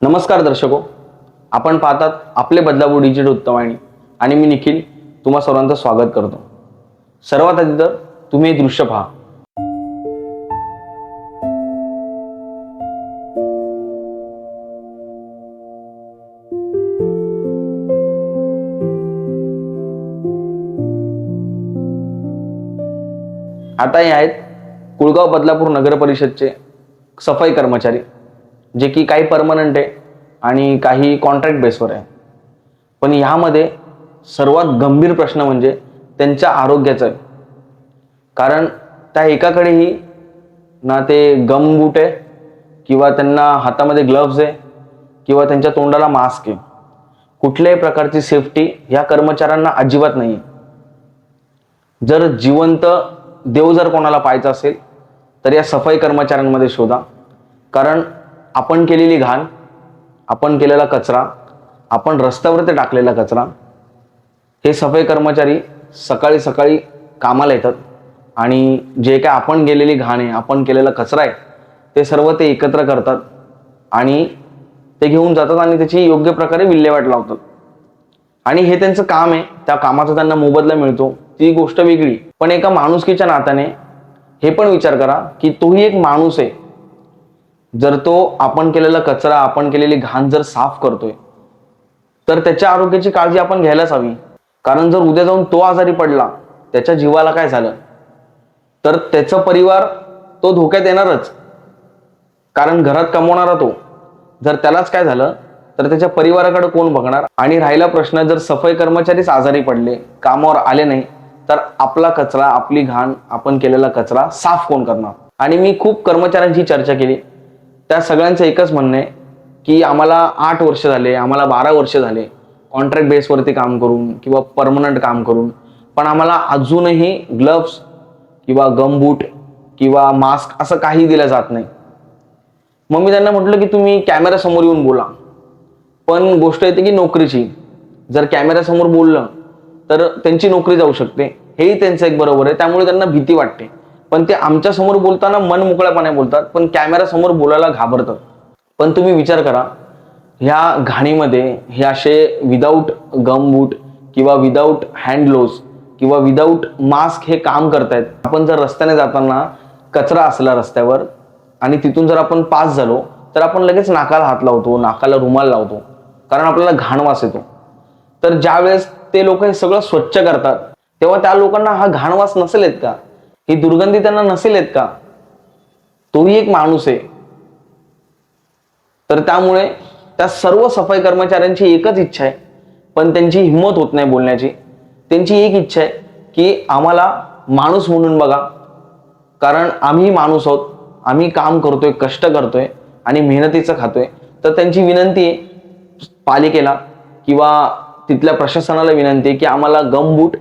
नमस्कार दर्शको, आपण पाहतात आपले बदलापूर डिजिटल वृत्तवाहिनी आणि मी निखिल तुम्हा सर्वांचं स्वागत करतो। सर्वात आधी तर तुम्ही हे दृश्य पहा। आता हे आहेत कुळगाव बदलापूर नगर परिषदचे सफाई कर्मचारी, जे की काही परमनंट आहे आणि काही कॉन्ट्रॅक्ट बेसवर आहे। पण यामध्ये सर्वात गंभीर प्रश्न म्हणजे त्यांच्या आरोग्याचा आहे। कारण त्या एकाकडेही ना ते गम बूट आहे किंवा त्यांना हातामध्ये ग्लव्ज आहे किंवा त्यांच्या तोंडाला मास्क आहे। कुठल्याही प्रकारची सेफ्टी या कर्मचाऱ्यांना अजिबात नाही। जर जिवंत देव जर कोणाला पाहायचा असेल तर या सफाई कर्मचाऱ्यांमध्ये शोधा। कारण आपण केलेली घाण, आपण केलेला कचरा, आपण रस्त्यावरती टाकलेला कचरा, हे सफाई कर्मचारी सकाळी सकाळी कामाला येतात आणि जे काय आपण गेलेली घाण आहे, आपण केलेला कचरा आहे, ते सर्व ते एकत्र करतात आणि ते घेऊन जातात आणि त्याची योग्य प्रकारे विल्हेवाट लावतात। आणि हे त्यांचं काम आहे, त्या कामाचा त्यांना मोबदला मिळतो, ती गोष्ट वेगळी। पण एका माणुसकीच्या नात्याने हे पण विचार करा की तोही एक माणूस आहे। जर तो आपण केलेला कचरा, आपण केलेली घाण जर साफ करतोय तर त्याच्या आरोग्याची काळजी आपण घ्यायलाच हवी। कारण जर उद्या जाऊन तो आजारी पडला, त्याच्या जीवाला काय झालं तर त्याचा परिवार तो धोक्यात येणारच। कारण घरात कमवणारा तो, जर त्यालाच काय झालं तर त्याच्या परिवाराकडे कोण बघणार? आणि राहिला प्रश्न, जर सफाई कर्मचारीच आजारी पडले, कामावर आले नाही, तर आपला कचरा, आपली घाण, आपण केलेला कचरा साफ कोण करणार? आणि मी खूप कर्मचाऱ्यांची चर्चा केली, त्या सगळ्यांचं एकच म्हणणं आहे की आम्हाला 8 वर्ष झाले, आम्हाला 12 वर्ष झाले कॉन्ट्रॅक्ट बेसवरती काम करून किंवा परमनंट काम करून, पण आम्हाला अजूनही ग्लव्स किंवा गमबूट किंवा मास्क असं काही दिलं जात नाही। मग मी त्यांना म्हटलं की तुम्ही कॅमेऱ्यासमोर येऊन बोला। पण गोष्ट येते की नोकरीची, जर कॅमेऱ्यासमोर बोललं तर त्यांची नोकरी जाऊ शकते, हेही त्यांचं एक बरोबर आहे, त्यामुळे त्यांना भीती वाटते। पण ते आमच्या समोर बोलताना मन मोकळ्यापणे बोलतात, पण कॅमेऱ्यासमोर बोलायला घाबरतात। पण तुम्ही विचार करा, ह्या घाणीमध्ये हे असे विदाऊट गमबूट किंवा विदाऊट हँड ग्लोव्स किंवा विदाऊट मास्क हे काम करतायत। आपण जर रस्त्याने जाताना कचरा असला रस्त्यावर आणि तिथून जर आपण पास झालो तर आपण लगेच नाकाला हात लावतो, नाकाला रुमाल लावतो, कारण आपल्याला घाण वास येतो। तर ज्या वेळेस ते लोक हे सगळं स्वच्छ करतात तेव्हा त्या लोकांना हा घाण वास नसेल येत का? ही दुर्गंधी त्यांना नसेल येत का? तोही एक माणूस आहे। तर त्यामुळे त्या सर्व सफाई कर्मचाऱ्यांची एकच इच्छा आहे, पण त्यांची हिंमत होत नाही बोलण्याची। त्यांची एक इच्छा आहे की आम्हाला माणूस म्हणून बघा, कारण आम्ही माणूस आहोत, आम्ही काम करतोय, कष्ट करतोय आणि मेहनतीचं खातोय। तर त्यांची विनंती आहे पालिकेला किंवा तिथल्या प्रशासनाला विनंती आहे की आम्हाला गमबूट,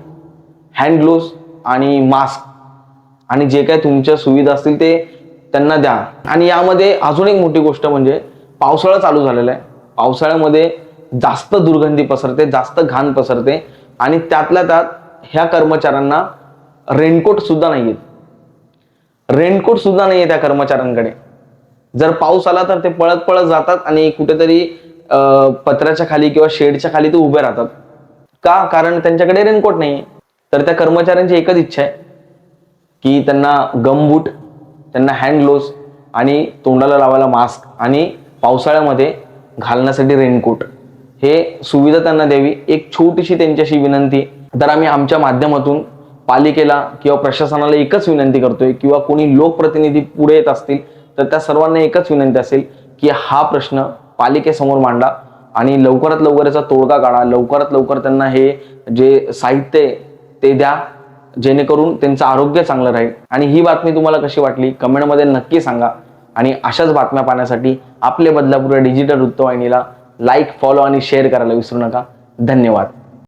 हँड ग्लोव्स आणि मास्क आणि जे काय तुमच्या सुविधा असतील ते त्यांना द्या। आणि यामध्ये अजून एक मोठी गोष्ट म्हणजे पावसाळा चालू झालेला आहे। पावसाळ्यामध्ये जास्त दुर्गंधी पसरते, जास्त घाण पसरते आणि त्यातल्या त्यात ह्या कर्मचाऱ्यांना रेनकोट सुद्धा नाहीये। रेनकोट सुद्धा नाहीये त्या कर्मचाऱ्यांकडे। जर पाऊस आला तर ते पळत पळत जातात आणि कुठेतरी पत्र्याच्या खाली किंवा शेडच्या खाली ते उभे राहतात। का? कारण त्यांच्याकडे रेनकोट नाहीये। तर त्या कर्मचाऱ्यांची एकच इच्छा आहे की त्यांना गमबूट, त्यांना हँड ग्लोव्स आणि तोंडाला लावायला मास्क आणि पावसाळ्यामध्ये घालण्यासाठी रेनकोट, हे सुविधा त्यांना द्यावी। एक छोटीशी त्यांच्याशी विनंती। तर आम्ही आमच्या माध्यमातून पालिकेला किंवा प्रशासनाला एकच विनंती करतोय किंवा कोणी लोकप्रतिनिधी पुढे येत असतील तर त्या सर्वांना एकच विनंती असेल की हा प्रश्न पालिकेसमोर मांडा आणि लवकरात लवकर याचा तोडगा काढा। लवकरात लवकर त्यांना हे जे साहित्य आहे ते द्या, जेणेकरून त्यांचं आरोग्य चांगलं राहील। आणि ही बातमी तुम्हाला कशी वाटली कमेंटमध्ये नक्की सांगा। आणि अशाच बातम्या पाहण्यासाठी आपले बदलापूर डिजिटल वृत्तवाहिनीला लाईक, फॉलो आणि शेअर करायला विसरू नका। धन्यवाद।